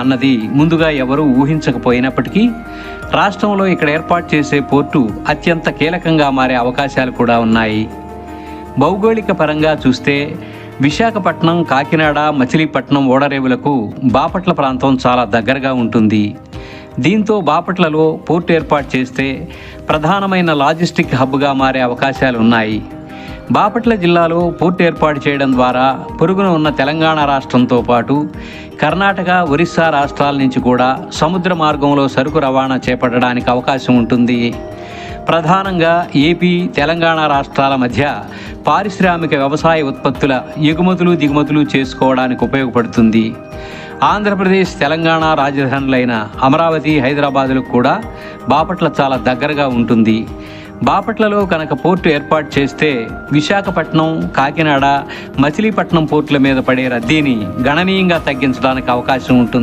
అన్నది ముందుగా ఎవరూ ఊహించకపోయినప్పటికీ రాష్ట్రంలో ఇక్కడ ఏర్పాటు చేసే పోర్టు అత్యంత కీలకంగా మారే అవకాశాలు కూడా ఉన్నాయి. భౌగోళిక పరంగా చూస్తే విశాఖపట్నం, కాకినాడ, మచిలీపట్నం ఓడరేవులకు బాపట్ల ప్రాంతం చాలా దగ్గరగా ఉంటుంది. దీంతో బాపట్లలో పోర్టు ఏర్పాటు చేస్తే ప్రధానమైన లాజిస్టిక్ హబ్గా మారే అవకాశాలు ఉన్నాయి. బాపట్ల జిల్లాలో పోర్టు ఏర్పాటు చేయడం ద్వారా పొరుగున ఉన్న తెలంగాణ రాష్ట్రంతో పాటు కర్ణాటక, ఒరిస్సా రాష్ట్రాల నుంచి కూడా సముద్ర మార్గంలో సరుకు రవాణా చేపట్టడానికి అవకాశం ఉంటుంది. ప్రధానంగా ఏపీ, తెలంగాణ రాష్ట్రాల మధ్య పారిశ్రామిక వ్యవసాయ ఉత్పత్తుల ఎగుమతులు, దిగుమతులు చేసుకోవడానికి ఉపయోగపడుతుంది. ఆంధ్రప్రదేశ్, తెలంగాణ రాజధానులైన అమరావతి, హైదరాబాదులకు కూడా బాపట్ల చాలా దగ్గరగా ఉంటుంది. బాపట్లలో కనుక పోర్టు ఏర్పాటు చేస్తే విశాఖపట్నం, కాకినాడ, మచిలీపట్నం పోర్టుల మీద పడే రద్దీని గణనీయంగా తగ్గించడానికి అవకాశం ఉంటుంది.